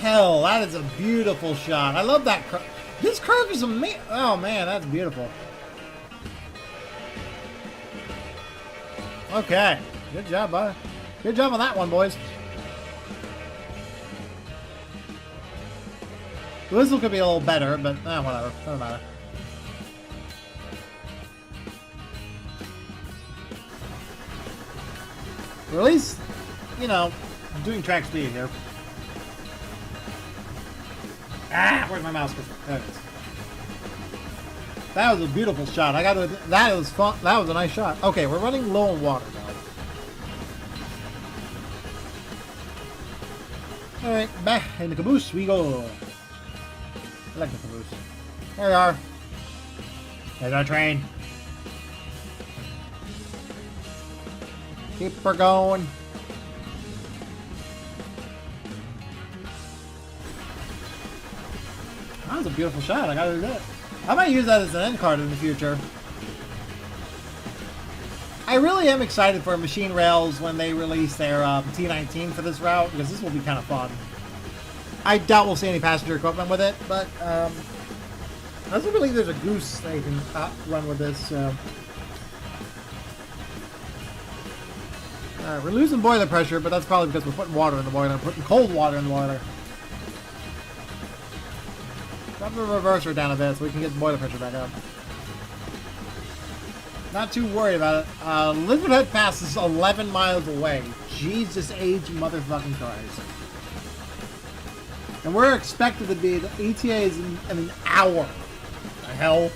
hell, that is a beautiful shot. I love that curve. This curve is amazing. Oh man, that's beautiful. Okay, good job, bud. Good job on that one, boys. This one could be a little better, but whatever. Doesn't matter. Or at least, you know, doing track speed here. Ah, where's my mouse? There it is. That was a beautiful shot. I got to. That was fun. That was a nice shot. Okay, we're running low on water now. All right, back in the caboose we go. I like the caboose. There we are. There's our train. Keep her going. That was a beautiful shot. I gotta do that. I might use that as an end card in the future. I really am excited for Machine Rails when they release their T19 for this route, because this will be kind of fun. I doubt we'll see any passenger equipment with it, but I also believe there's a goose that you can run with this. So. Alright, we're losing boiler pressure, but that's probably because we're putting water in the boiler, putting cold water in the boiler. Drop the reverser down a bit so we can get the boiler pressure back up. Not too worried about it. Lizard Head Pass is 11 miles away. Jesus H motherfucking Christ. And we're expected to be, the ETA is in an hour. The hell?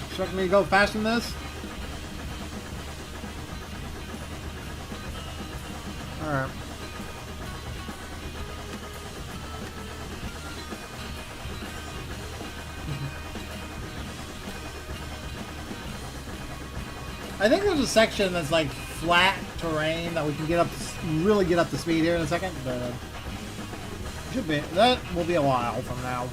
Expect me to go faster than this? Alright. I think there's a section that's like flat terrain that we can get up, really get up to speed here in a second, but should be, that will be a while from now.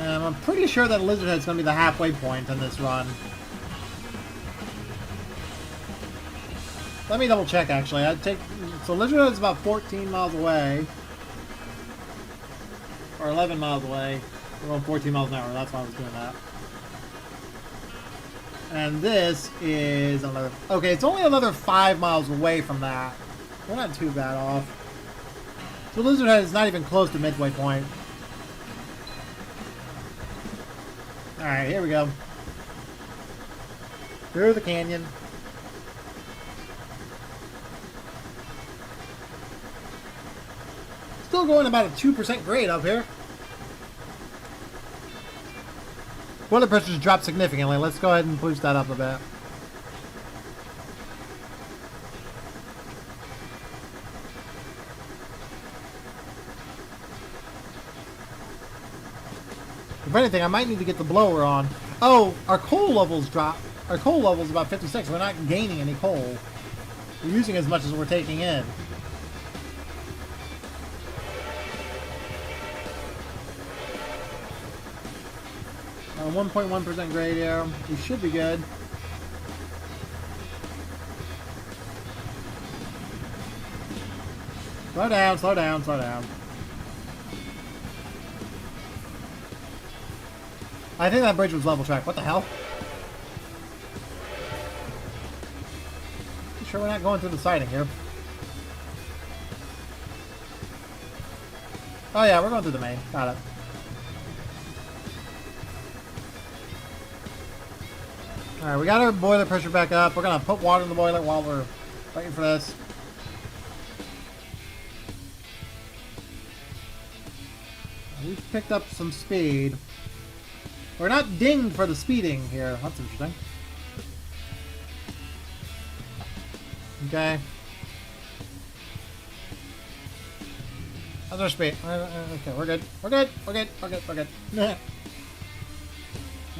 I'm pretty sure that Lizard Head's going to be the halfway point in this run. Let me double check actually. So Lizard Head's about 14 miles away. Or 11 miles away. We're going 14 miles an hour, that's why I was doing that. And this is another... Okay, it's only another 5 miles away from that. We're not too bad off. So Lizard Head is not even close to midway point. Alright, here we go. Through the canyon. Still going about a 2% grade up here. Water pressure's dropped significantly. Let's go ahead and boost that up a bit. If anything, I might need to get the blower on. Oh, our coal levels dropped. Our coal level's about 56. We're not gaining any coal. We're using as much as we're taking in. 1.1% grade here. We should be good. Slow down, slow down, slow down. I think that bridge was level track. What the hell? You sure we're not going through the siding here? Oh yeah, we're going through the main. Got it. Alright, we got our boiler pressure back up. We're going to put water in the boiler while we're waiting for this. We've picked up some speed. We're not dinged for the speeding here. That's interesting. Okay. How's our speed? Okay, we're good. We're good. We're good. We're good. We're good.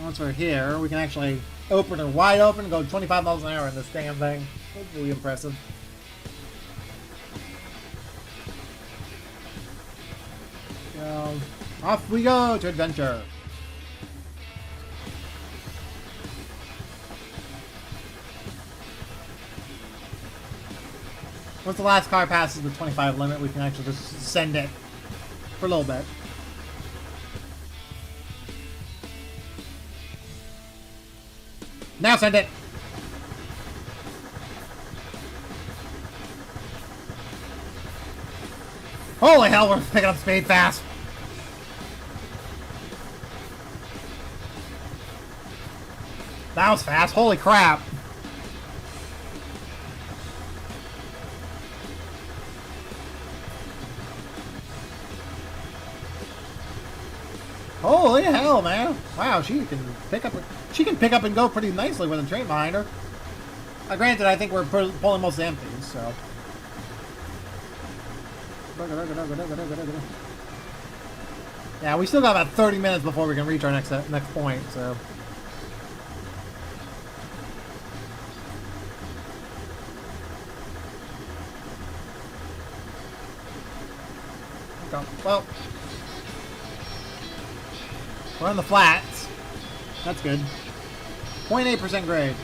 Once we're here, we can actually open her wide open and go 25 miles an hour in this damn thing. That's really impressive. So, off we go to adventure. Once the last car passes the 25 limit, we can actually just send it for a little bit. Now send it! Holy hell, we're picking up speed fast! That was fast, holy crap! Holy hell, man! Wow, she can pick up and go pretty nicely with a train behind her. Granted, I think we're pulling mostly empties, so. Yeah, we still got about 30 minutes before we can reach our next point, so. Well, we're on the flats. That's good. 0.8% grade.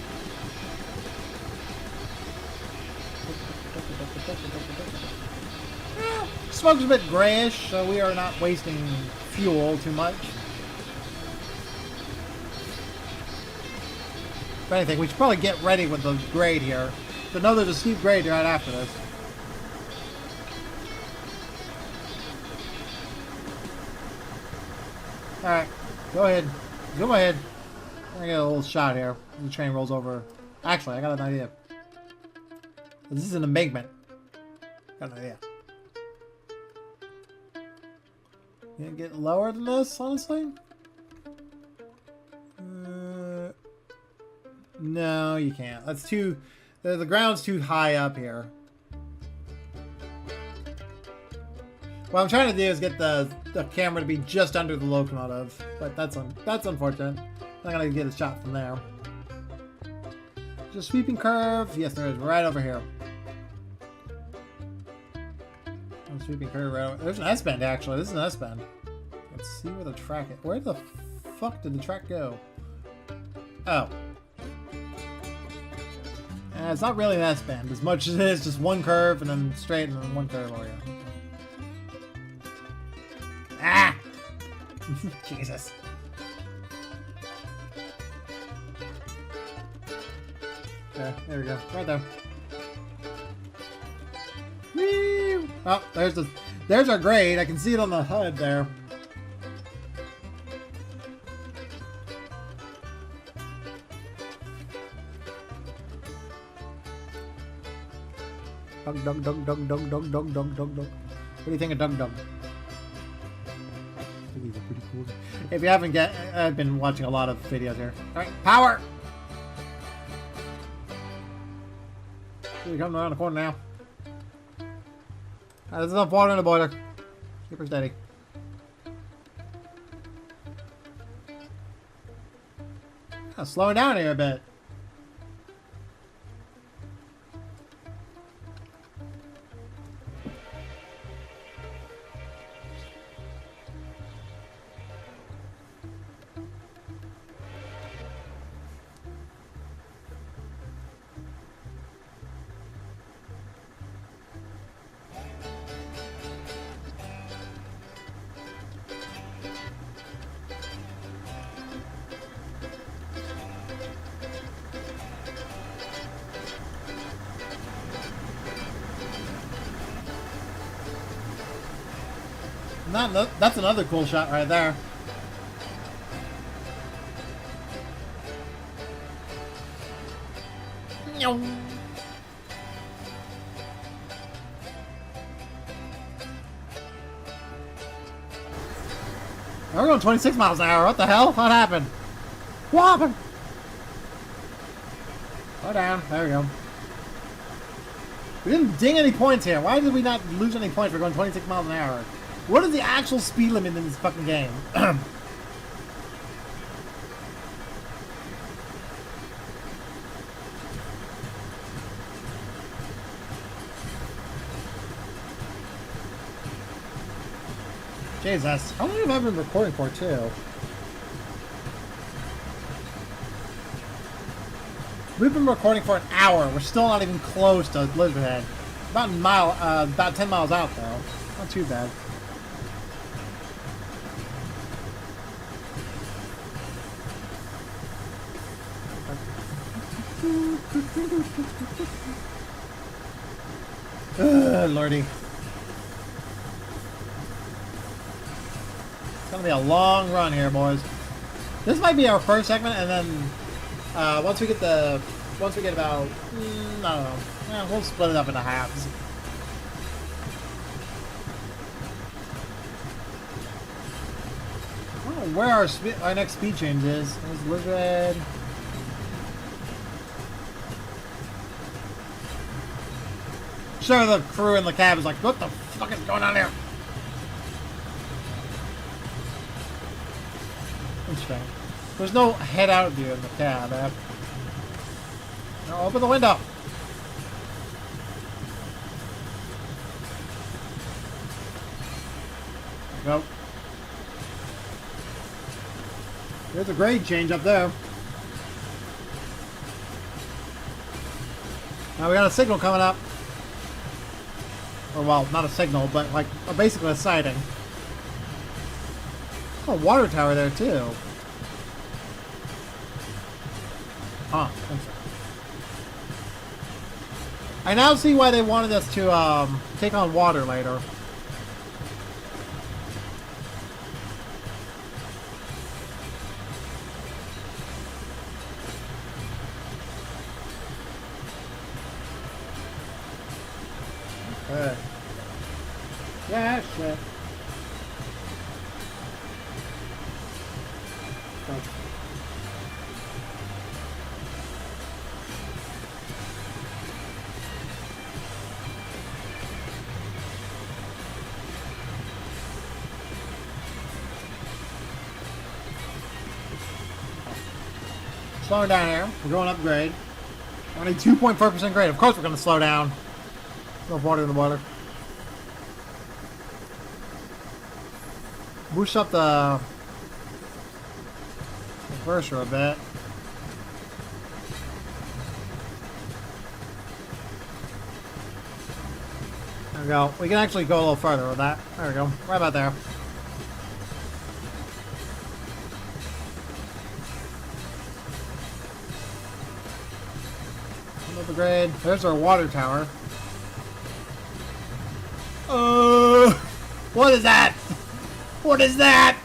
Smoke's a bit grayish, so we are not wasting fuel too much. If anything, we should probably get ready with the grade here. But know there's a steep grade right after this. Alright, go ahead. Go ahead. I'm gonna get a little shot here. The train rolls over. Actually, I got an idea. This is an embankment. Got an idea. Can it get lower than this, honestly? No, you can't. That's too... The ground's too high up here. What I'm trying to do is get the camera to be just under the locomotive, but that's unfortunate. I'm not gonna get a shot from there. Just sweeping curve. Yes, there is right over here. Sweeping curve right over. There's an S-bend actually. This is an S-bend. Let's see where the track is. Where the fuck did the track go? Oh. It's not really an S-bend as much as it is just one curve and then straight and then one curve over here. Ah! Jesus. Okay, there we go. Right there. Whee! Oh, there's our grade. I can see it on the HUD there. Dug, dug, dug, dug, dug, dug, dug, dug, dug, dug. What do you think of Dug Dug? I think these are pretty cool. If you haven't I've been watching a lot of videos here. Alright, power! We're coming around the corner now. There's enough water in the boiler. Keep her steady. Slowing down here a bit. That's another cool shot right there. We're going 26 miles an hour. What the hell? What happened? What happened? Slow down. There we go. We didn't ding any points here. Why did we not lose any points for going 26 miles an hour? What is the actual speed limit in this fucking game? Jesus, how long have I been recording for, too? We've been recording for an hour. We're still not even close to Lizardhead. About 10 miles out, though. Not too bad. Lordy. It's gonna be a long run here, boys. This might be our first segment, and then once we get about, I don't know, yeah, we'll split it up into halves. I don't know where our next speed change is. There's Lizard. Sure, the crew in the cab is like, what the fuck is going on here? Interesting. There's no head out view in the cab. Now open the window. There we go. There's a grade change up there. Now we got a signal coming up. Or, well, not a signal, but like basically a sighting. Oh, a water tower there too. Huh. I now see why they wanted us to take on water later. Okay. Yeah, shit. Oh. Slowing down here. We're going upgrade. Only 2.4% grade. Of course we're going to slow down. No water in the water. Boost up the reverser a bit. There we go. We can actually go a little further with that. There we go. Right about there. Another grade. There's our water tower. What is that? What is that?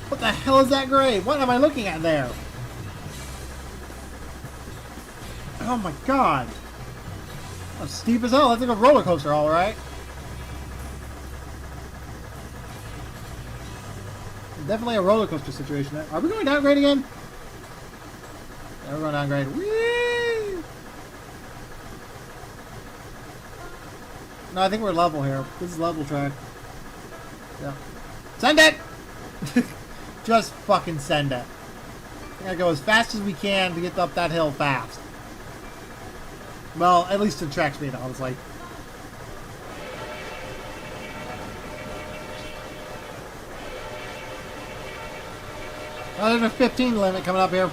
What the hell is that grade? What am I looking at there? Oh my god. That's steep as hell. That's like a roller coaster, alright. Definitely a roller coaster situation there. Are we going downgrade again? Yeah, we're going downgrade. Whee! No, I think we're level here. This is level track. Yeah. Send it! Just fucking send it. We gotta go as fast as we can to get up that hill fast. Well, at least to track speed, honestly. Oh, there's a 15 limit coming up here.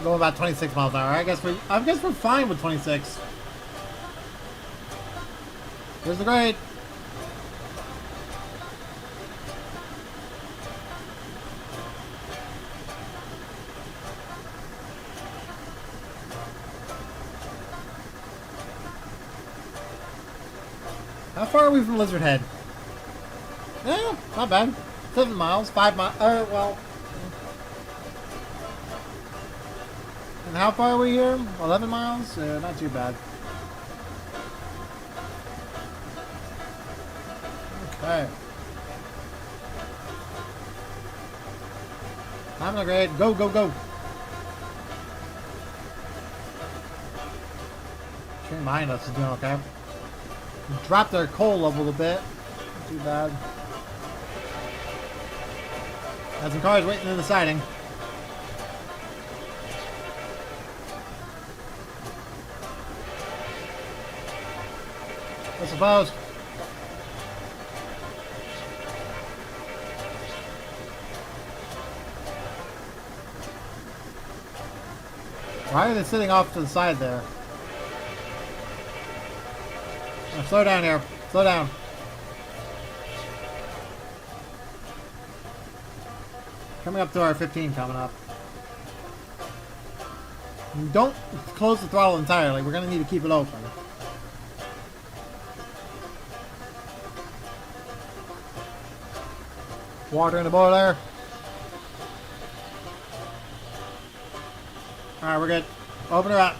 Go about 26 miles an hour. I guess we're fine with 26. Here's the grade. How far are we from Lizard Head? Yeah, not bad. 7 miles, 5 miles. Well. And how far are we here? 11 miles? Not too bad. Okay. I'm gonna grade. Go, go, go. Turn behind us is doing okay. Dropped their coal level a bit. Not too bad. Got some cars waiting in the siding. What's supposed? Why are they sitting off to the side there? Oh, slow down here. Slow down. Coming up to our 15 coming up. Don't close the throttle entirely. We're going to need to keep it open. Water in the boiler. Alright, we're good. Open her up.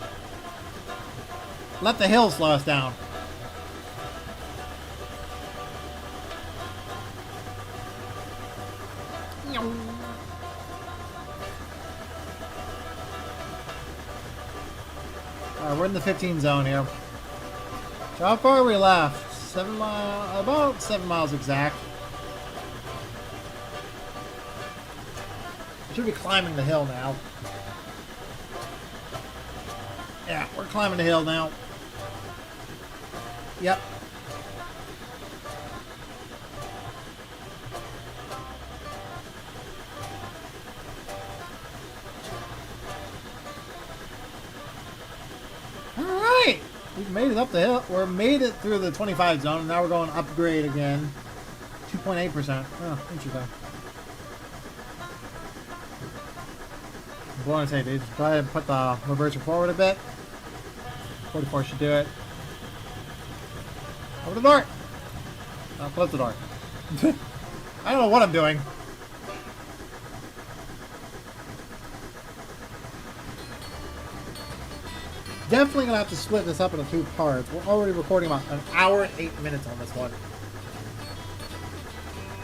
Let the hill slow us down. Alright, we're in the 15 zone here. So how far are we left? 7 miles, about 7 miles exact. Should be climbing the hill now. Yeah, we're climbing the hill now. Yep. Alright! We've made it up the hill. We're made it through the 25 zone, and now we're going upgrade again. 2.8%. Oh, interesting. I want to say, dude, just go ahead and put the reverser forward a bit. 44 should do it. Open the door! Oh, close the door. I don't know what I'm doing. Definitely gonna have to split this up into 2 parts. We're already recording about an hour and 8 minutes on this one.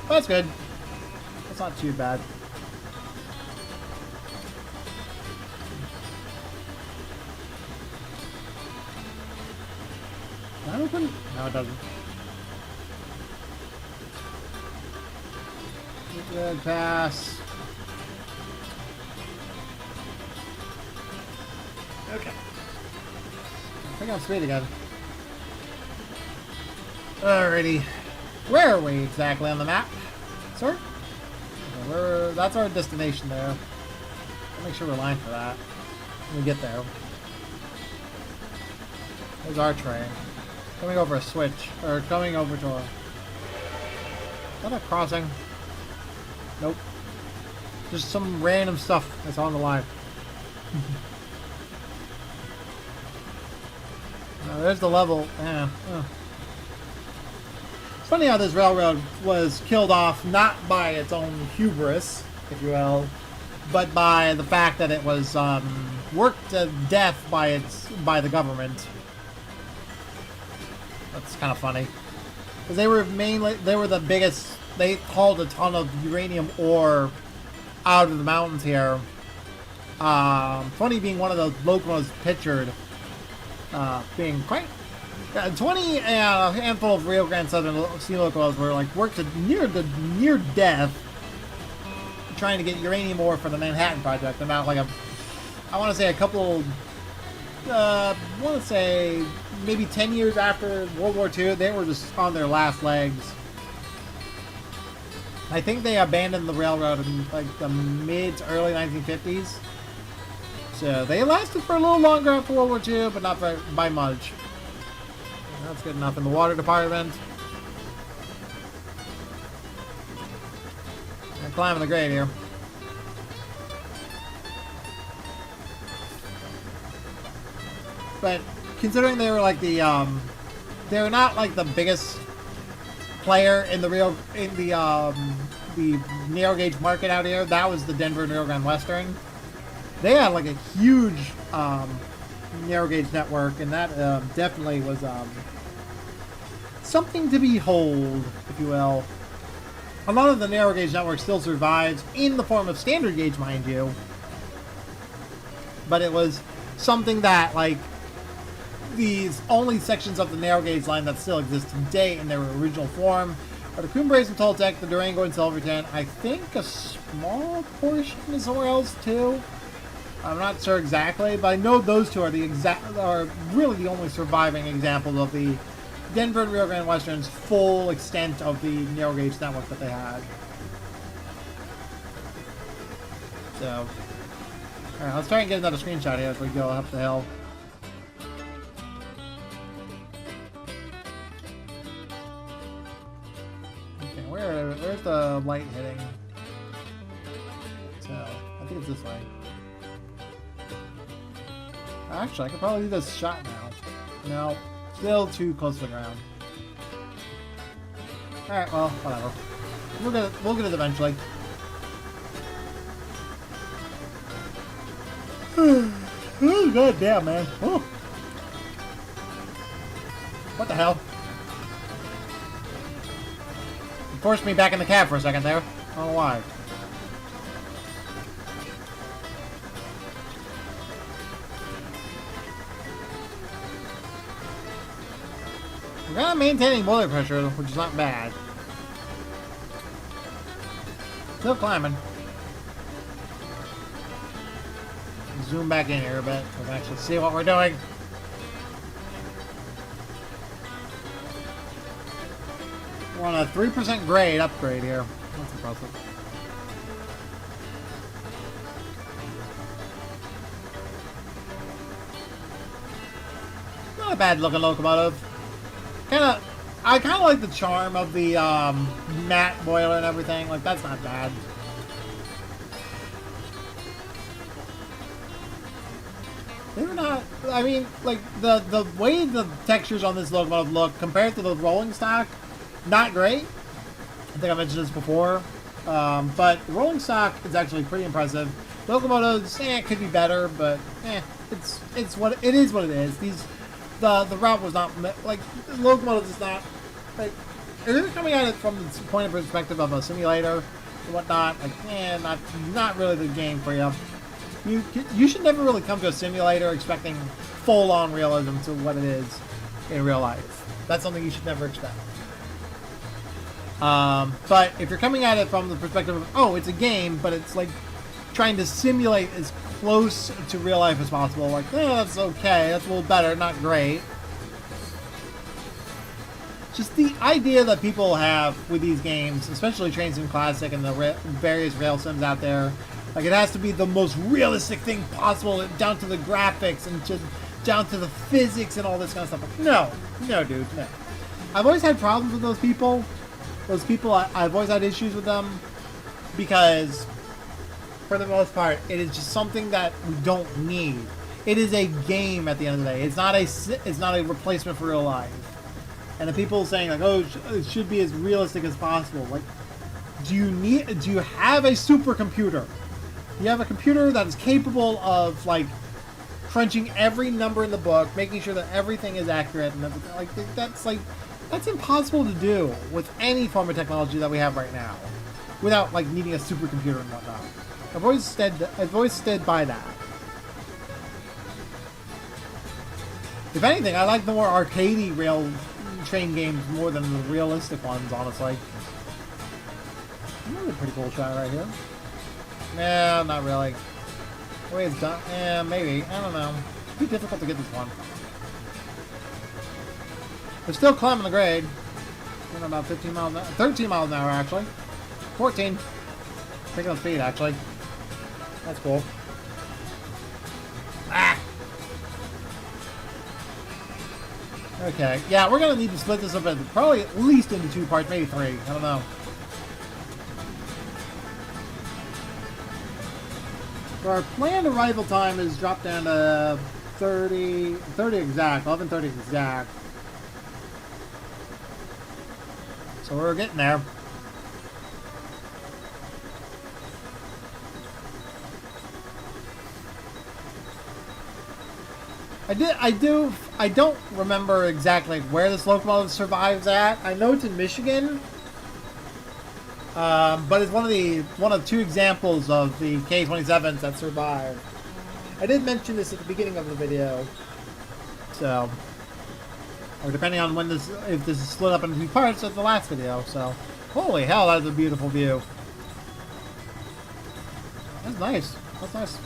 But that's good. That's not too bad. That open? No, it doesn't. Good pass. Okay. I think I'm straight again. Alrighty. Where are we exactly on the map? Sir? Okay, that's our destination there. I'll make sure we're lined for that when we get there. There's our train. Coming over a switch. Or coming over to a... Is that a crossing? Nope. Just some random stuff that's on the line. There's the level. Yeah. It's funny how this railroad was killed off not by its own hubris, if you will, but by the fact that it was worked to death by the government. That's kind of funny, because they were the biggest. They hauled a ton of uranium ore out of the mountains here. Funny being one of those locomotives pictured. Being quite 20 and a handful of Rio Grande Southern steam locomotives were like worked to near death trying to get uranium ore for the Manhattan Project. And now, like I want to say a couple. I want to say maybe 10 years after World War II, they were just on their last legs. I think they abandoned the railroad in like the mid to early 1950s. So they lasted for a little longer after World War II, but not by much. That's good enough in the water department. I'm climbing the grade here. But considering they were like the they're not like the biggest player in the narrow gauge market out here. That was the Denver and Rio Grande Western. They had like a huge narrow gauge network, and that definitely was something to behold, if you will. A lot of the narrow gauge network still survives in the form of standard gauge, mind you, but it was something that like these only sections of the narrow gauge line that still exist today in their original form are the Coombrace and Toltec, the Durango and Silverton. I think a small portion is somewhere else too. I'm not sure exactly, but I know those two are really the only surviving examples of the Denver and Rio Grande Western's full extent of the narrow gauge network that they had. So, alright, let's try and get another screenshot here as we go up the hill. Okay, where's the light hitting? So, I think it's this way. Actually, I could probably do this shot now. No, still too close to the ground. Alright, well, whatever. We'll get it eventually. Oh, god damn, man. Oh. What the hell? You forced me back in the cab for a second there. I don't know why. We're kind of maintaining boiler pressure, which is not bad. Still climbing. Zoom back in here a bit so we can actually see what we're doing. We're on a 3% grade upgrade here. That's impressive. Not a bad looking locomotive. I kind of like the charm of the matte boiler and everything. Like, that's not bad. They're not. I mean, like the way the textures on this locomotive look compared to the rolling stock, not great. I think I mentioned this before, but the rolling stock is actually pretty impressive. Locomotives, it could be better, but it's what it is. What it is. The route was not like the locomotive is not like if you're coming at it from the point of perspective of a simulator and whatnot. Like, not really the game for you. You should never really come to a simulator expecting full-on realism to what it is in real life. That's something you should never expect. But if you're coming at it from the perspective of, oh, it's a game, but it's like trying to simulate as close to real life as possible, like, that's okay, that's a little better, not great. Just the idea that people have with these games, especially Train Sim Classic and the various rail sims out there, like, it has to be the most realistic thing possible, down to the graphics and just down to the physics and all this kind of stuff. Like, no, dude, no. I've always had problems with those people. I've always had issues with them because, for the most part, it is just something that we don't need. It is a game at the end of the day. It's not a replacement for real life. And the people saying like, oh, it should be as realistic as possible. Like, do you have a supercomputer? You have a computer that is capable of like crunching every number in the book, making sure that everything is accurate, and that's impossible to do with any form of technology that we have right now, without like needing a supercomputer and whatnot. I've always stood by that. If anything, I like the more arcadey rail train games more than the realistic ones, honestly. Another pretty cool shot right here. Nah, not really. The way it's done, maybe. I don't know. It's too difficult to get this one. We're still climbing the grade. We're about 15 miles an hour. 13 miles an hour, actually. 14. Picking up speed, actually. That's cool. Ah! Okay. Yeah, we're going to need to split this up into probably at least into 2 parts, maybe 3. I don't know. Our planned arrival time is dropped down to 30 exact, 11:30 exact. So we're getting there. I don't remember exactly where this locomotive survives at. I know it's in Michigan. But it's one of 2 examples of the K-27s that survived. I did mention this at the beginning of the video. So, or depending on when this, if this is split up into 2 parts of the last video. So, holy hell, that's a beautiful view. That's nice. That's nice.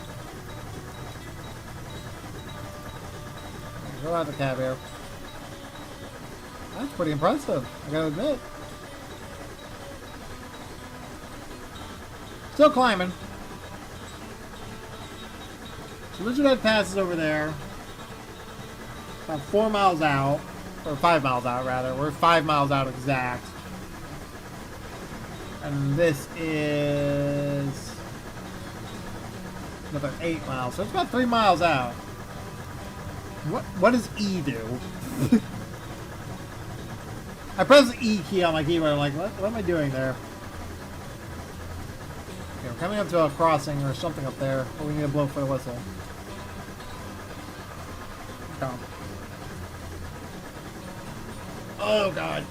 Go out the cab here. That's pretty impressive, I gotta admit. Still climbing. So Lizard Head Pass is over there. About 4 miles out. Or 5 miles out, rather. We're 5 miles out exact. And this is another 8 miles. So it's about 3 miles out. What does E do? I press the E key on my keyboard. I'm like, what am I doing there? Okay, we're coming up to a crossing or something up there. But we need to blow for the whistle. Come. Oh, God.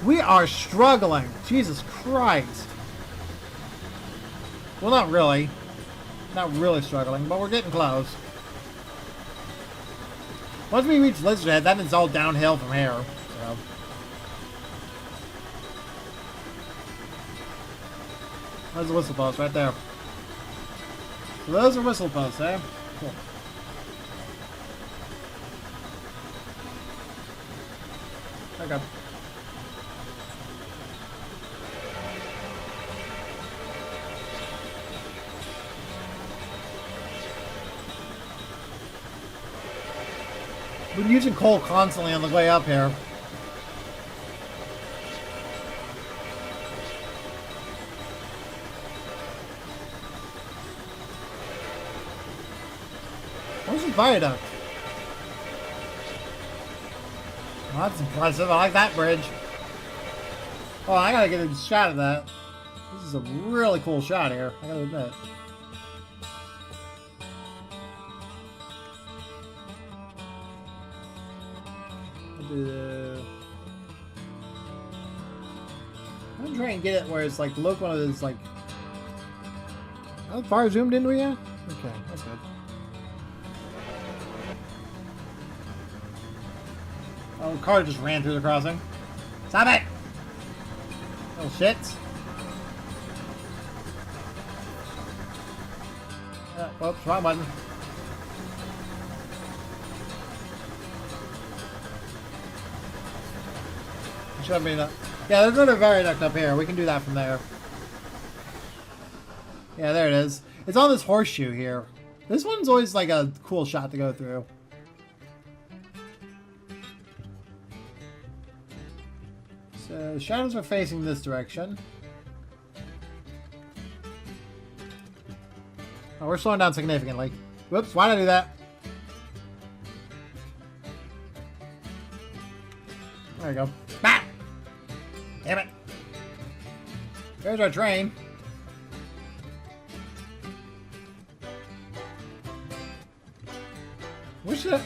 We are struggling. Jesus Christ. Well, not really. Not really struggling, but we're getting close. Once we reach Lizard Head, then it's all downhill from here. So. There's the whistle post right there. So those are whistle posts, eh? Cool. Okay. We're using coal constantly on the way up here. Where's the viaduct? Well, that's impressive. I like that bridge. Oh, I gotta get a shot of that. This is a really cool shot here, I gotta admit. I'm trying to get it where it's like, look, one of those like. How far zoomed in we at? Okay, that's good. Oh, the car just ran through the crossing. Stop it! Little shits. Whoops, wrong button. Should be that. Yeah, there's another viaduct up here. We can do that from there. Yeah, there it is. It's on this horseshoe here. This one's always like a cool shot to go through. So the shadows are facing this direction. Oh, we're slowing down significantly. Whoops, why did I do that? There we go. Ah! Damn it. There's our train.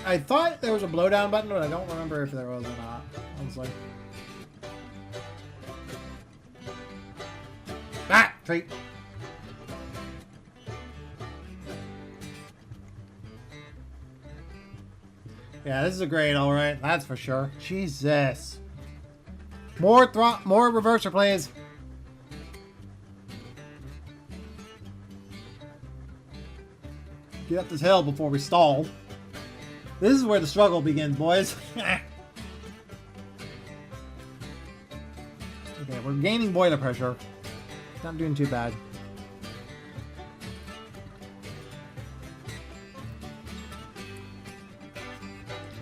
I thought there was a blowdown button, but I don't remember if there was or not. Honestly. Ah! Treat. Yeah, this is a grade, alright. That's for sure. Jesus. More reverser, please. Get up this hill before we stall. This is where the struggle begins, boys. Okay, we're gaining boiler pressure. Not doing too bad.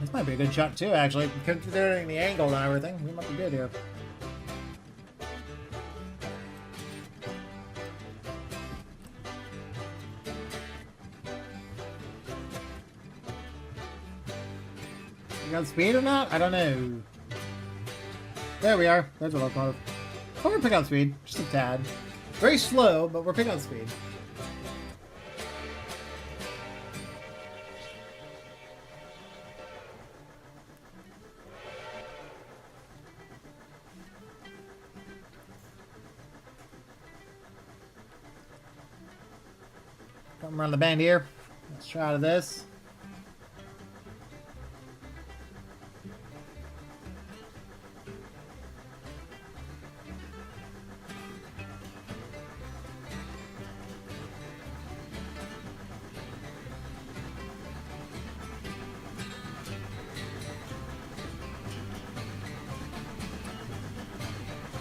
This might be a good shot too, actually, considering the angle and everything. We might be good here. You got speed or not? I don't know. There we are. There's a locomotive. Oh, we're picking up speed. Just a tad. Very slow, but we're picking up speed. Come around the bend here. Let's try out of this.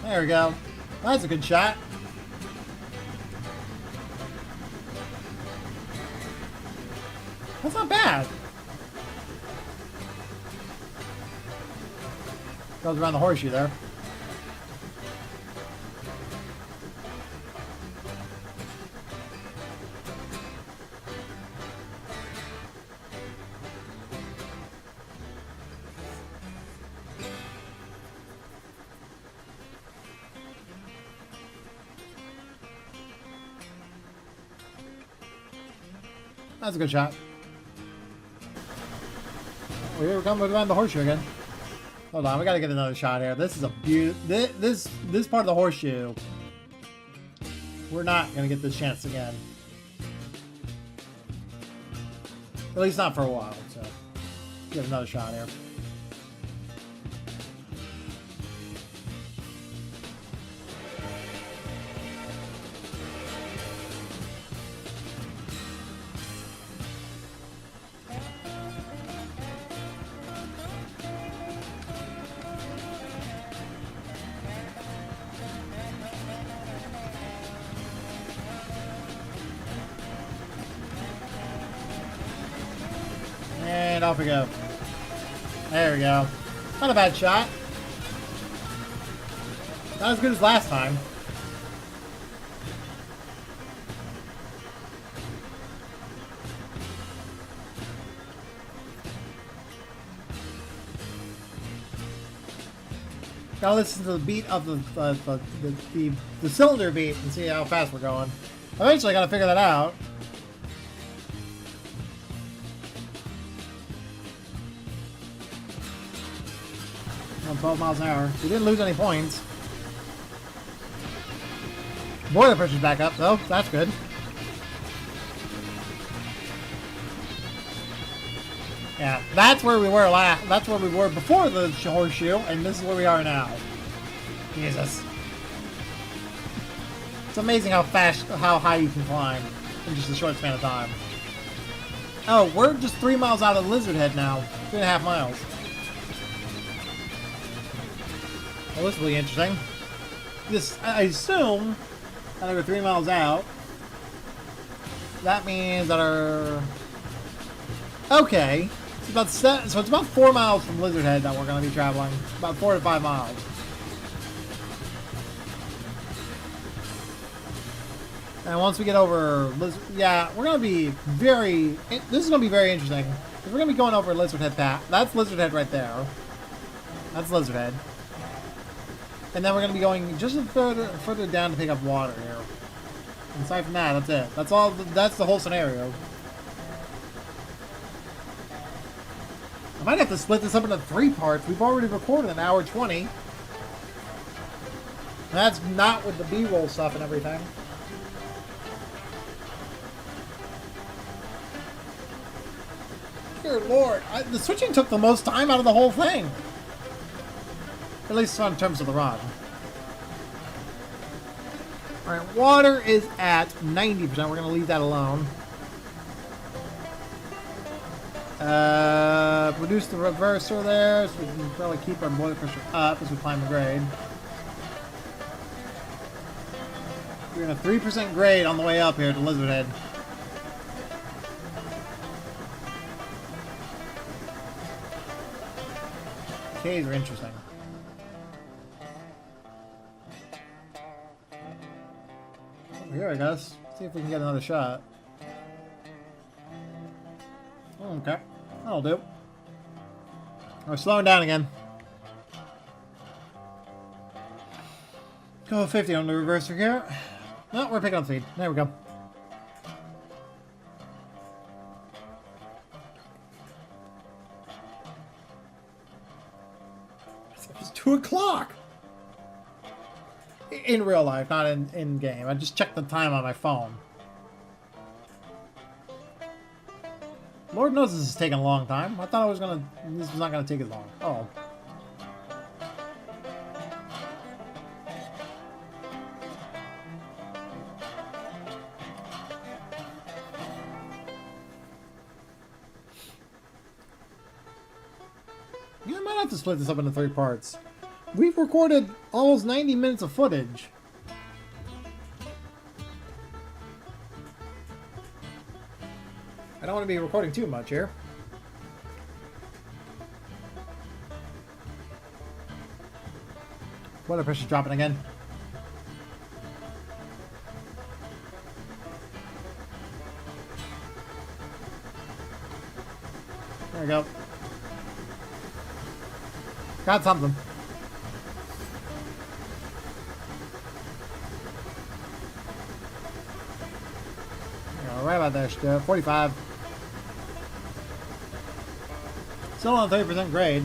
There we go. That's a good shot. That's not bad. Goes around the horseshoe there. That's a good shot. Oh, here we come around the horseshoe again. Hold on, we gotta get another shot here. This is a this part of the horseshoe. We're not gonna get this chance again. At least not for a while. So, get another shot here. And off we go. There we go. Not a bad shot. Not as good as last time. Gotta listen to the beat of the cylinder beat and see how fast we're going. Eventually, gotta figure that out. On 12 miles an hour. We didn't lose any points. Boiler pressure's back up, though. That's good. Yeah, that's where we were last. That's where we were before the horseshoe, and this is where we are now. Jesus. It's amazing how fast, how high you can climb in just a short span of time. Oh, we're just 3 miles out of Lizard Head now. 3.5 miles. Well, this will be interesting. This, I assume, that we're 3 miles out. That means that our... Okay. So it's about 4 miles from Lizard Head that we're going to be traveling. About 4 to 5 miles. And once we get over Lizard... Yeah, we're going to be very... This is going to be very interesting. We're going to be going over Lizard Head path. That's Lizard Head right there. That's Lizard Head. And then we're going to be going just further down to pick up water here. And aside from that, that's it. That's all. That's the whole scenario. I might have to split this up into 3 parts. We've already recorded an hour 20. And that's not with the B-roll stuff and everything. Dear Lord, the switching took the most time out of the whole thing. At least in terms of the rod. Alright, water is at 90%. We're going to leave that alone. Reduce the reverser there, so we can probably keep our boiler pressure up as we climb the grade. We're in a 3% grade on the way up here to Lizard Head. Caves are interesting. Over here, I guess. See if we can get another shot. Okay, that'll do. We're slowing down again. Go 50 on the reverser here. No, we're picking up speed. There we go. It's 2 o'clock! In real life, not in game. I just checked the time on my phone. Lord knows this is taking a long time. I thought this was not gonna take as long. Oh. Yeah, I might have to split this up into 3 parts. We've recorded almost 90 minutes of footage. I don't want to be recording too much here. Water pressure's dropping again. There we go. Got something. Yeah, right about there, Stu. 45. Still on 30% grade.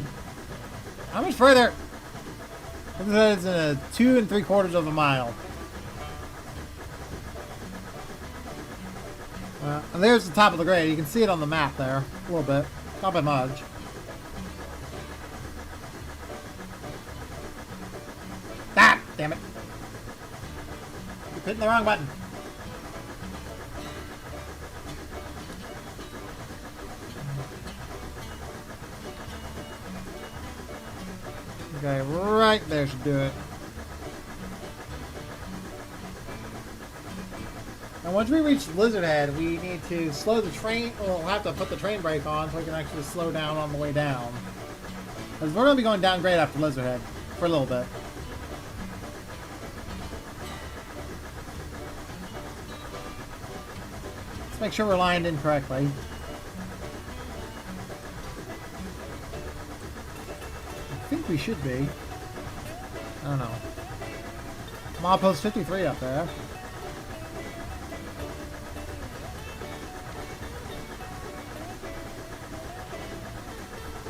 How much further? It's in 2 3/4 of a mile. And there's the top of the grade. You can see it on the map there. A little bit. Not by much. Ah! Damn it. You're hitting the wrong button. Okay, right there should do it. And once we reach Lizard Head, we need to slow the train. We'll have to put the train brake on so we can actually slow down on the way down. Because we're going to be going down grade after Lizard Head for a little bit. Let's make sure we're lined in correctly. I think we should be. I don't know. Milepost 53 up there.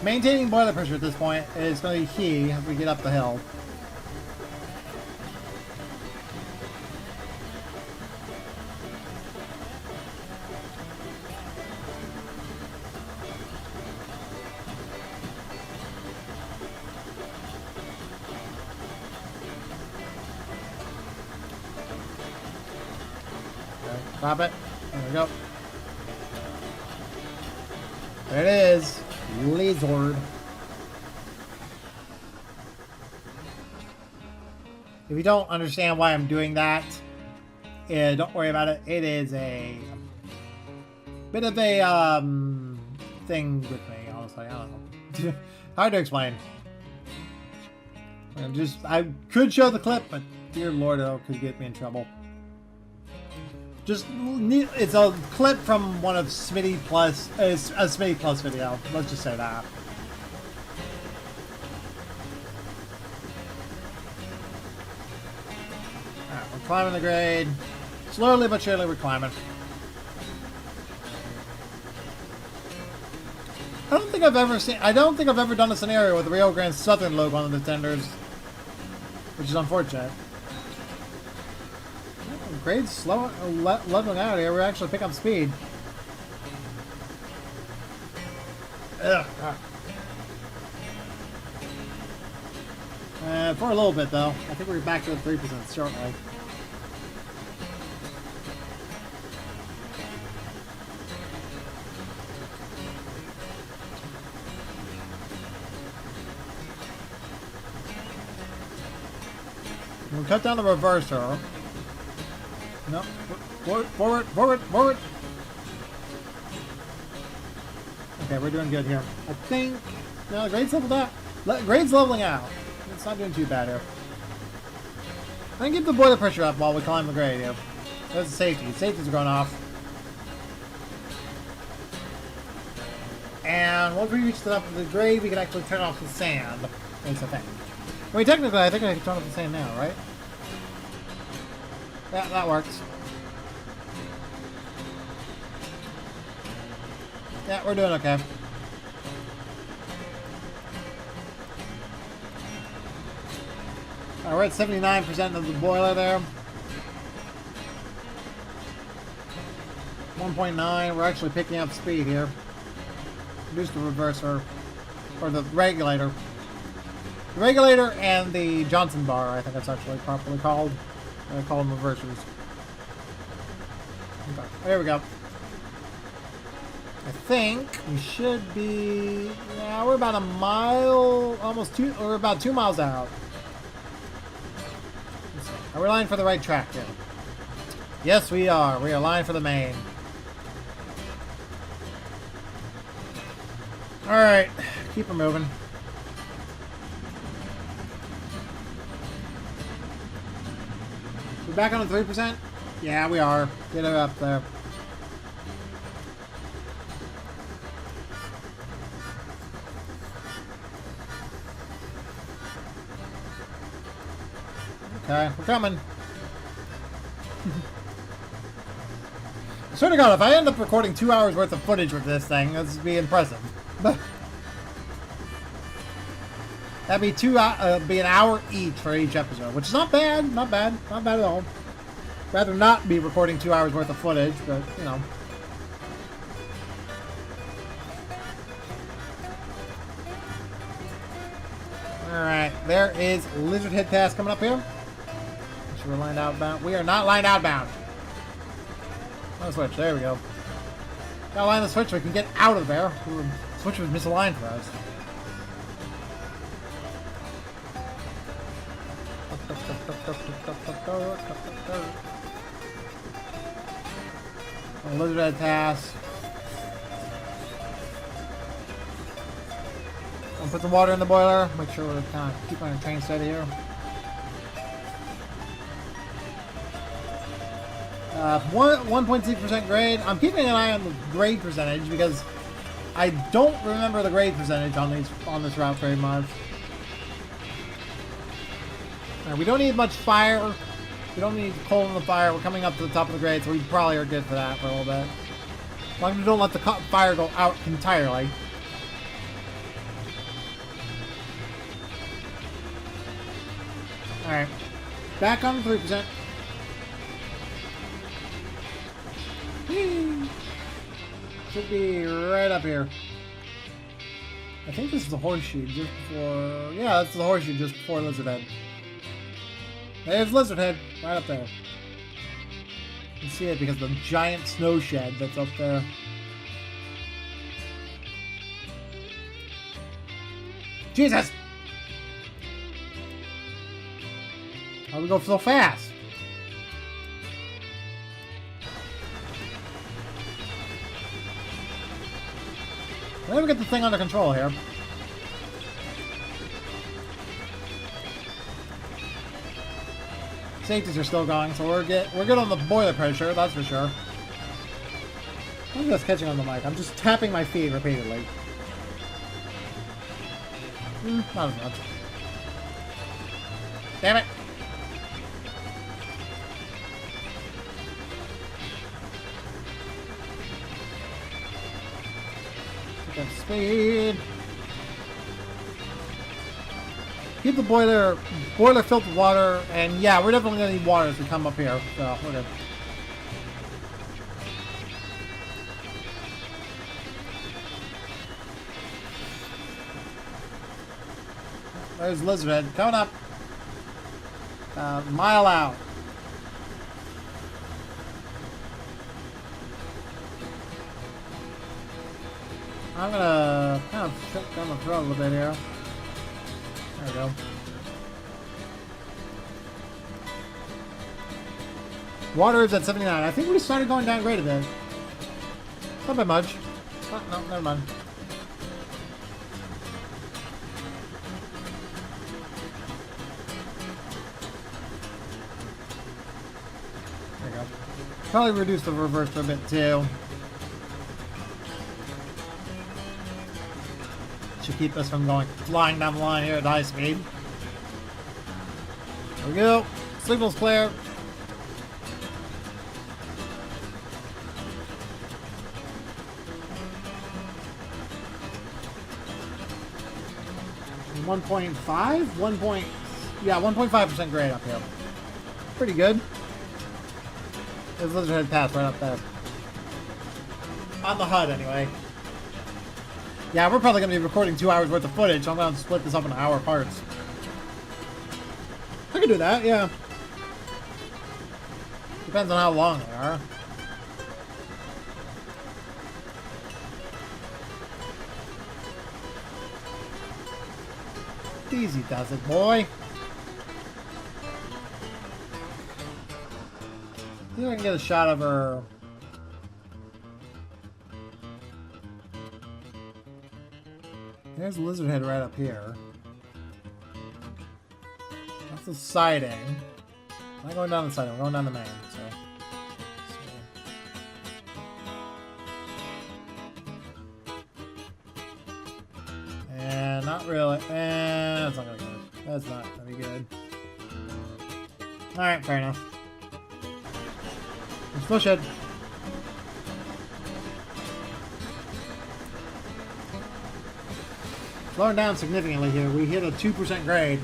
Maintaining boiler pressure at this point is going to be key as we get up the hill. Stop it. There we go. There it is. Lizard. If you don't understand why I'm doing that, don't worry about it. It is a bit of a thing with me, honestly. I don't know. Hard to explain. I could show the clip, but dear Lord, it could get me in trouble. It's a clip from one of Smitty Plus, a Smitty Plus video. Let's just say that. Alright, we're climbing the grade. Slowly but surely we're climbing. I don't think I've ever done a scenario with the Rio Grande Southern logo on the tenders, which is unfortunate. Grade's slow, leveling out here. We're actually picking up speed. Ugh. For a little bit, though. I think we're back to the 3% shortly. We'll cut down the reverser. No, forward. Okay, we're doing good here. I think. No, the grade's leveled out. Grade's leveling out. It's not doing too bad here. I can keep the boiler pressure up while we climb the grade here. There's the safety. Safeties are going off. And once we reach the top of the grade, we can actually turn off the sand. At least I think. I mean, technically, I think I can turn off the sand now, right? Yeah, that works. Yeah, we're doing okay. Alright, we're at 79% of the boiler there. 1.9, we're actually picking up speed here. Reduce the reverser, or the regulator. The regulator and the Johnson bar, I think that's actually properly called. I call them reversers. Okay, there we go. I think we should be. Yeah, we're about a mile, almost two. We're about 2 miles out. Are we lined for the right track here? Yes, we are. We are lined for the main. Alright. Keep her moving. We're back on the 3%? Yeah, we are. Get her up there. Okay, we're coming. I swear to God, if I end up recording 2 hours worth of footage with this thing, this would be impressive. That'd be be an hour each for each episode, which is not bad, not bad at all. Rather not be recording 2 hours worth of footage, but you know. Alright, there is Lizard Head Pass coming up here. We're lined outbound. We are not lined outbound. On the switch. There we go. Gotta line the switch so we can get out of there. The switch was misaligned for us. Lizard Head Pass. I'll put the water in the boiler. Make sure we're kind of keeping our train steady here. 1.6% grade. I'm keeping an eye on the grade percentage because I don't remember the grade percentage on this route very much. Right, we don't need much fire. We don't need coal in the fire. We're coming up to the top of the grade, so we probably are good for that for a little bit. As long as we don't let the fire go out entirely. Alright. Back on 3%. Should be right up here. I think this is the horseshoe just before... Yeah, that's the horseshoe just before Lizard Head. There's Lizard Head, right up there. You can see it because of the giant snow shed that's up there. Jesus! How do we go so fast? Let me get the thing under control here. Safeties are still going, so we're good on the boiler pressure, that's for sure. I'm just catching on the mic. I'm just tapping my feet repeatedly. Not as much. Damn it! Speed. Keep the boiler filled with water, and yeah, we're definitely gonna need water as we come up here. So we're good. There's Lizard Head coming up. Mile out. I'm gonna kind of shut down the throat a little bit here. There we go. Water is at 79. I think we started going down grade a bit. Not by much. Oh, no, never mind. There we go. Probably reduce the reverse a bit too. Should keep us from going flying down the line here at high speed. There we go. Signal's clear. One point five? 1.5% grade up here. Pretty good. There's Lizard Head Pass right up there. On the HUD anyway. Yeah, we're probably going to be recording 2 hours worth of footage, so I'm going to split this up into hour parts. I can do that, yeah. Depends on how long they are. Easy does it, boy. See if I can get a shot of her. There's the lizard head right up here. That's the siding. I'm not going down the siding, we're going down the main, so. And not really. And that's not gonna be good. That's not gonna be good. Alright, fair enough. Let's push it. Slowing down significantly here. We hit a 2% grade.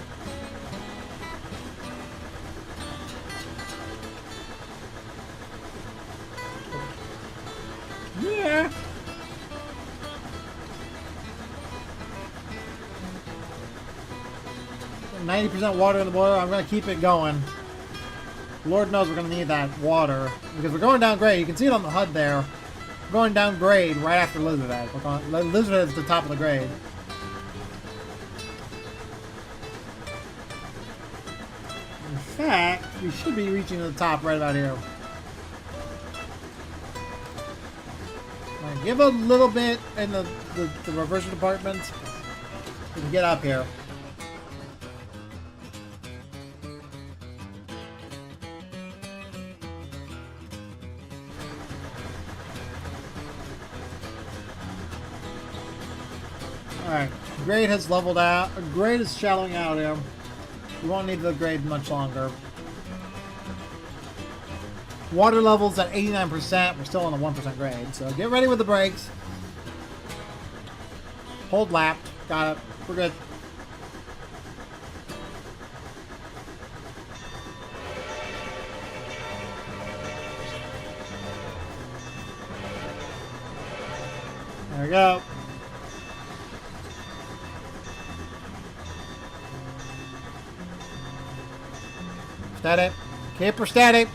Yeah. 90% water in the boiler. I'm going to keep it going. Lord knows we're going to need that water. Because we're going down grade. You can see it on the HUD there. We're going down grade right after Lizard Head. Lizard Head is the top of the grade. In fact, we should be reaching the top right about here. Give a little bit in the reverser department. We can get up here. Alright, grade has leveled out. Grade is shallowing out here. We won't need the grade much longer. Water levels at 89%. We're still on the 1% grade. So get ready with the brakes. Hold lap. Got it. We're good. There we go. Steady. Keep her steady.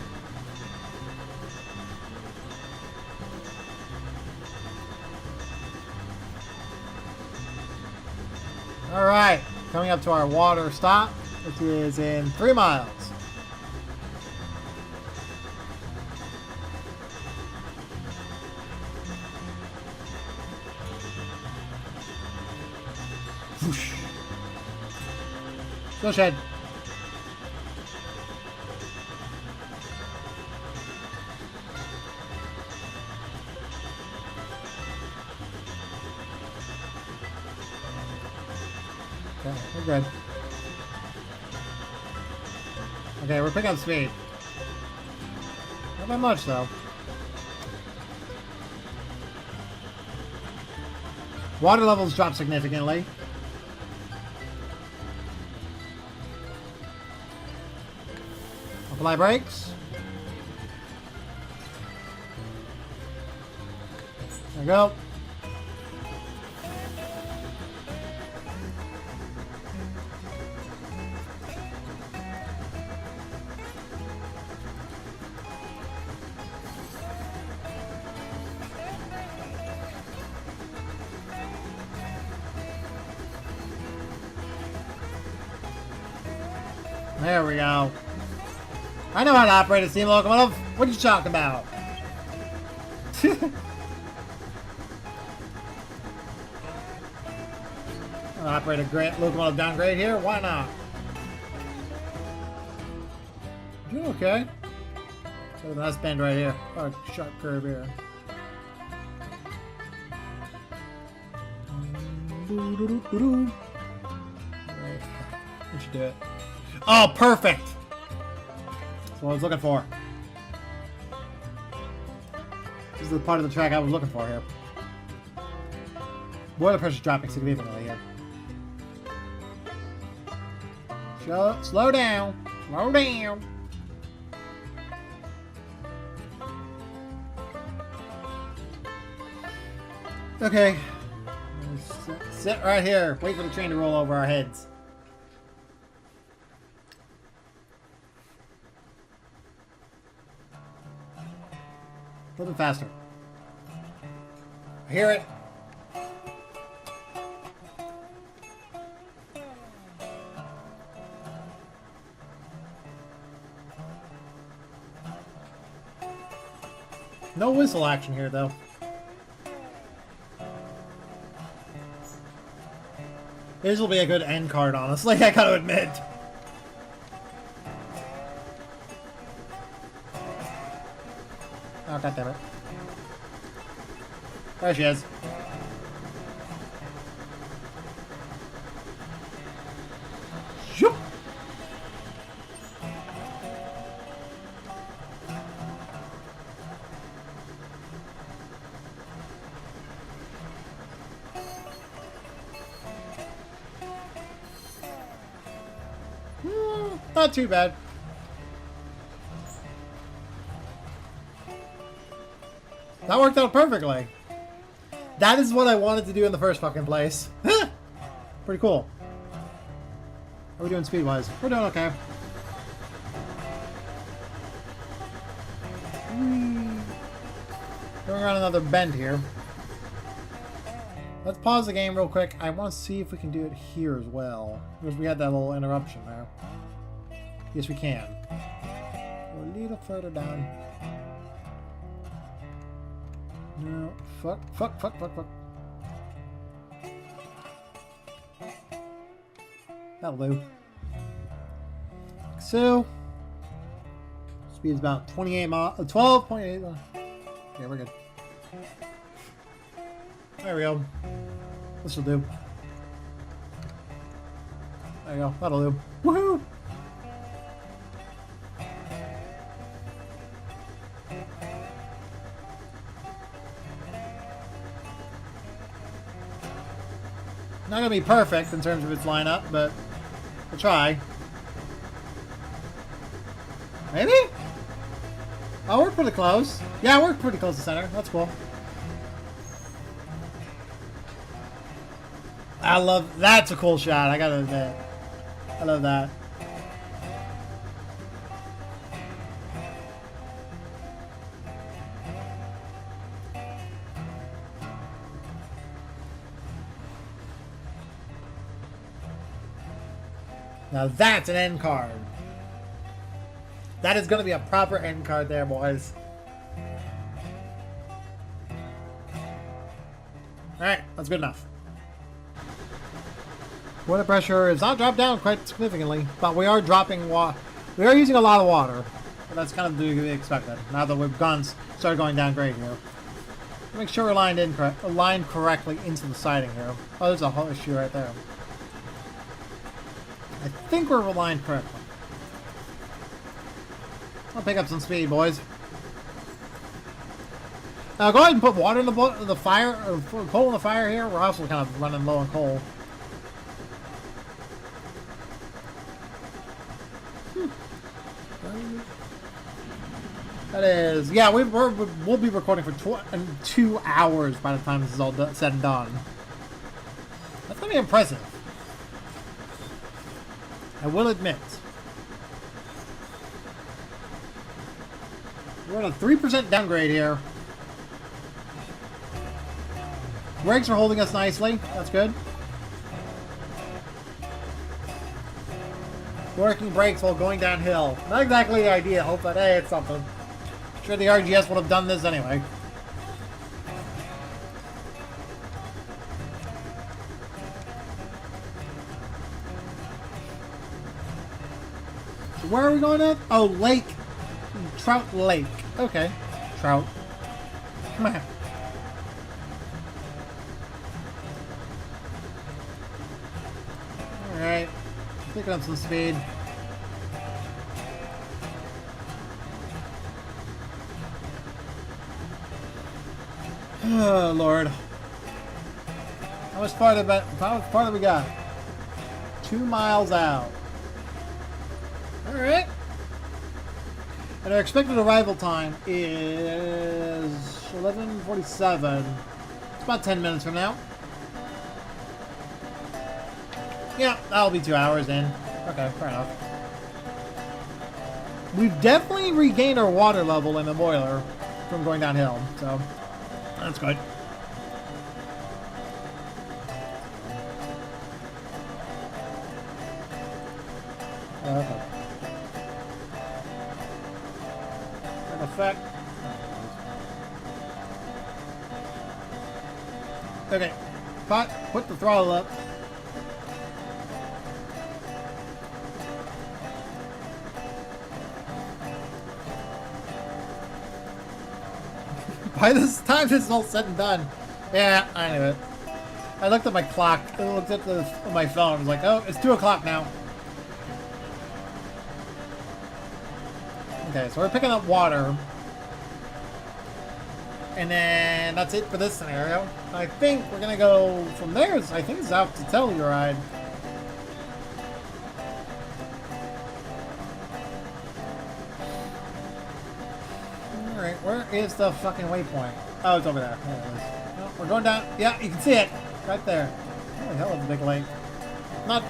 Alright, coming up to our water stop, which is in 3 miles. Whoosh. Go shed. Okay, we're good. Okay, we're picking up speed. Not that much, though. Water levels drop significantly. Apply brakes. There we go. There we go. I know how to operate a steam locomotive. What are you talking about? I'll operate a great locomotive downgrade here. Why not? Doing okay. So the last bend right here. Oh, sharp curve here. We should do it. Oh, perfect! That's what I was looking for. This is the part of the track I was looking for here. Boiler pressure's dropping significantly here. Slow down. Slow down. Okay. Sit right here. Wait for the train to roll over our heads. A little bit faster. I hear it. No whistle action here, though. This will be a good end card, honestly, I gotta admit. Oh, goddammit. There she is. Shoop! Not too bad. That worked out perfectly. That is what I wanted to do in the first fucking place. Pretty cool. How are we doing speed-wise? We're doing okay. Going around another bend here. Let's pause the game real quick. I want to see if we can do it here as well. Because we had that little interruption there. Yes, we can. Go a little further down. No. Fuck. That'll do. So, speed is about 28 miles, 12.8. Yeah, we're good. There we go. This will do. There you go. That'll do. Woohoo! Not gonna be perfect in terms of its lineup, but we'll try. Maybe? Oh, we're pretty close. Yeah, we're pretty close to center. That's cool. I love... That's a cool shot, I gotta admit. I love that. Now that's an end card. That is going to be a proper end card there, boys. Alright, that's good enough. Water pressure is not dropped down quite significantly, but we are dropping water. We are using a lot of water. But that's kind of to be expected, now that we've started going down grade here. Make sure we're aligned correctly into the siding here. Oh, there's a whole issue right there. I think we're aligned correctly. I'll pick up some speed, boys. Now go ahead and put water in the fire, or coal in the fire here. We're also kind of running low on coal. That is, yeah, we'll be recording for 2 hours by the time this is all said and done. That's gonna be impressive. I will admit. We're on a 3% downgrade here. Brakes are holding us nicely. That's good. Working brakes while going downhill. Not exactly the ideal, but hey, it's something. I'm sure the RGS would have done this anyway. Where are we going at? Oh, Lake. Trout Lake. Okay. Trout. Come on. Alright. Picking up some speed. Oh, Lord. How much farther we got? 2 miles out. Alright. And our expected arrival time is 11:47. It's about 10 minutes from now. Yeah, that'll be 2 hours in. Okay, fair enough. We've definitely regained our water level in the boiler from going downhill, so that's good. Okay. Effect. Okay. Put the throttle up. By this time, this is all said and done. Yeah, I knew it. I looked at my clock. I looked at my phone. I was like, oh, it's 2 o'clock now. Okay, so we're picking up water. And then that's it for this scenario. I think we're going to go from there. I think it's out to Telluride. Alright, where is the fucking waypoint? Oh, it's over there. There it is. Oh, we're going down. Yeah, you can see it. Right there. Holy hell, it's a big lake. Not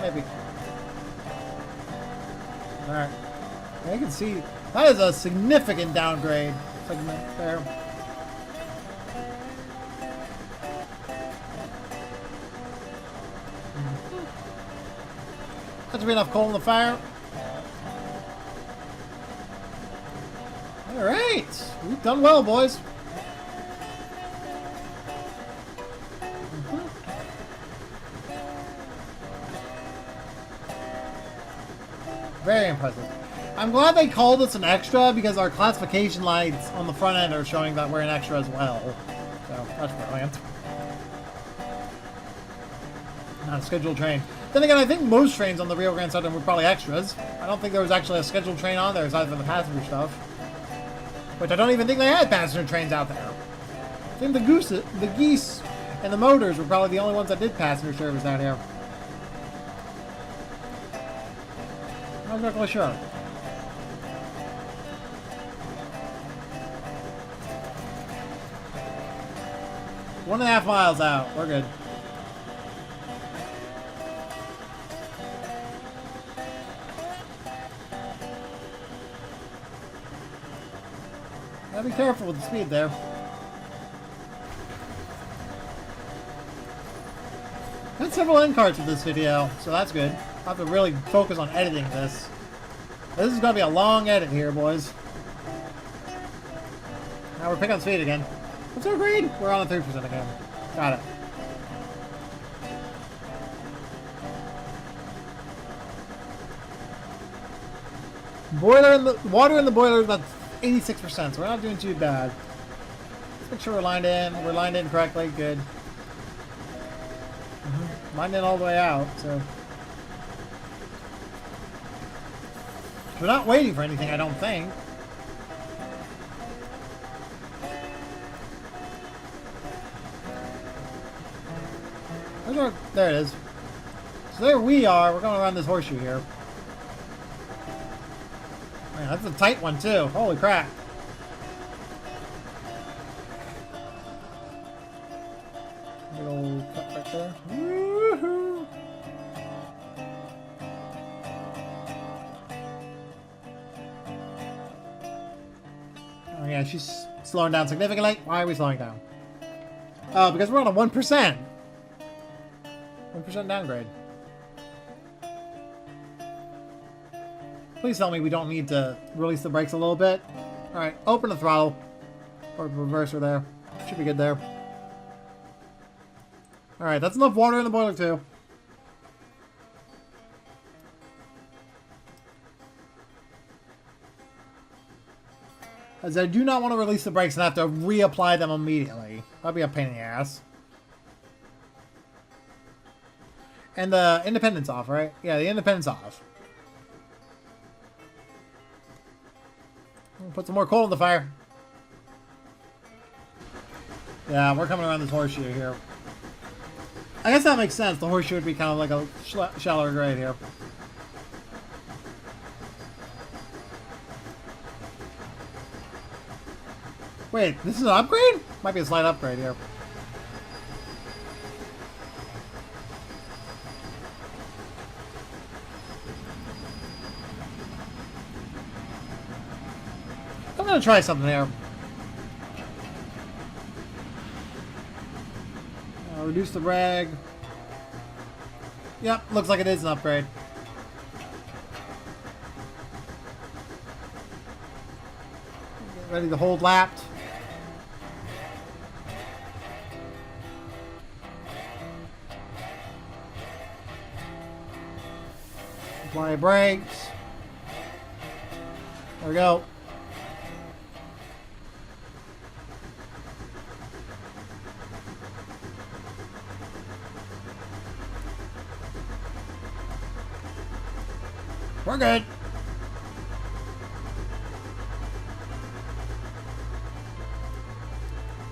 maybe. Alright. Yeah, you can see that is a significant downgrade segment there. That should be enough coal in the fire. Alright. We've done well, boys. Very impressive. I'm glad they called us an extra because our classification lights on the front end are showing that we're an extra as well. So, that's brilliant. Not a scheduled train. Then again, I think most trains on the Rio Grande Southern were probably extras. I don't think there was actually a scheduled train on there aside from the passenger stuff. Which I don't even think they had passenger trains out there. I think the geese and the motors were probably the only ones that did passenger service out here. I'm not really sure. One and a half miles out. We're good. Gotta be careful with the speed there. Got several end cards for this video, so that's good. I'll have to really focus on editing this. This is gonna be a long edit here, boys. Now we're picking up speed again. What's our grade? We're on the 3% again. Got it. Boiler in the water in the boiler is about 86%, so we're not doing too bad. Let's make sure we're lined in. We're lined in correctly. Good. Lined in all the way out, so. We're not waiting for anything, I don't think. There it is. So there we are. We're going around this horseshoe here. Man, that's a tight one too. Holy crap. Big old cut right there. Woohoo! Oh yeah, she's slowing down significantly. Why are we slowing down? Oh, because we're on a 1%. 1% downgrade. Please tell me we don't need to release the brakes a little bit. Alright, open the throttle. Or reverser there. Should be good there. Alright, that's enough water in the boiler too. As I do not want to release the brakes and have to reapply them immediately. That'd be a pain in the ass. And the independent's off, right? Yeah, the independent's off. Put some more coal in the fire. Yeah, we're coming around this horseshoe here. I guess that makes sense. The horseshoe would be kind of like a shallower grade here. Wait, this is an upgrade? Might be a slight upgrade here. I'm gonna try something here. Reduce the rag. Yep, looks like it is an upgrade. Get ready to hold lapped. Apply brakes. There we go. We're good.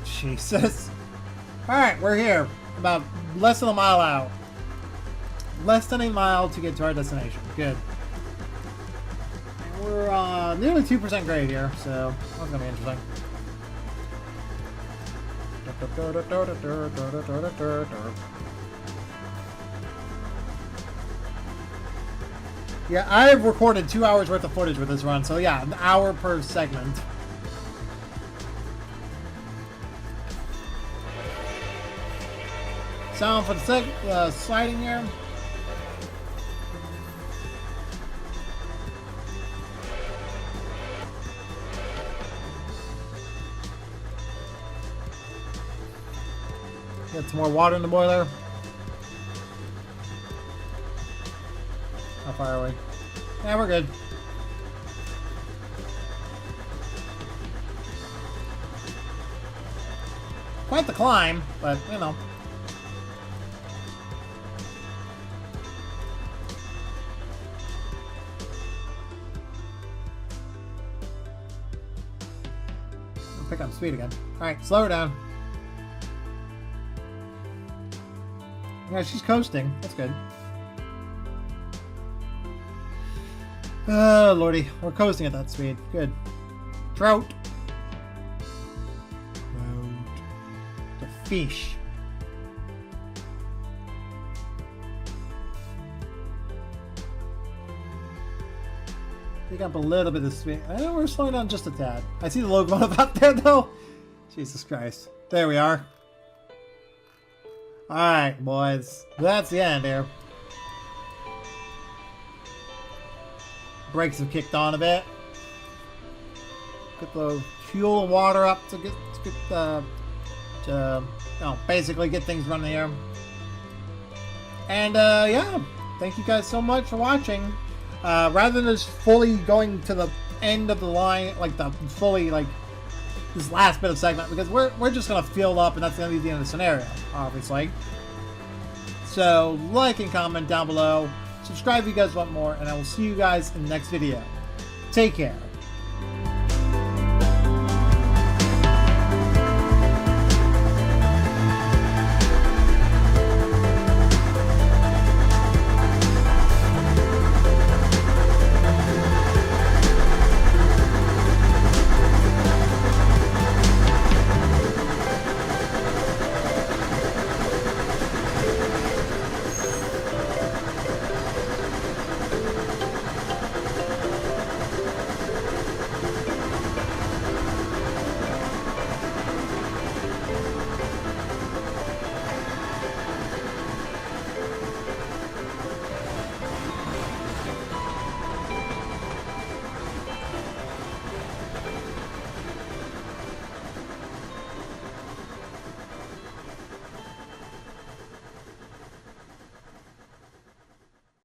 Jesus. Alright, we're here. About less than a mile out. Less than a mile to get to our destination. Good. And we're nearly 2% grade here, so that's going to be interesting. Yeah, I've recorded 2 hours worth of footage with this run, so yeah, an hour per segment. Sound for the sliding here. Get some more water in the boiler. How far are we? Yeah, we're good. Quite the climb, but you know. I'll pick up speed again. Alright, slow her down. Yeah, she's coasting. That's good. Oh, lordy. We're coasting at that speed. Good. Trout. Trout. The fish. Pick up a little bit of speed. I know we're slowing down just a tad. I see the locomotive out there, though. Jesus Christ. There we are. Alright, boys. That's the end here. Brakes have kicked on a bit. Get the fuel and water up to basically get things running here. And yeah, thank you guys so much for watching. Rather than just fully going to the end of the line, like the fully like this last bit of segment, because we're just gonna fill up, and that's gonna be the end of the scenario, obviously. So like and comment down below. Subscribe if you guys want more, and I will see you guys in the next video. Take care.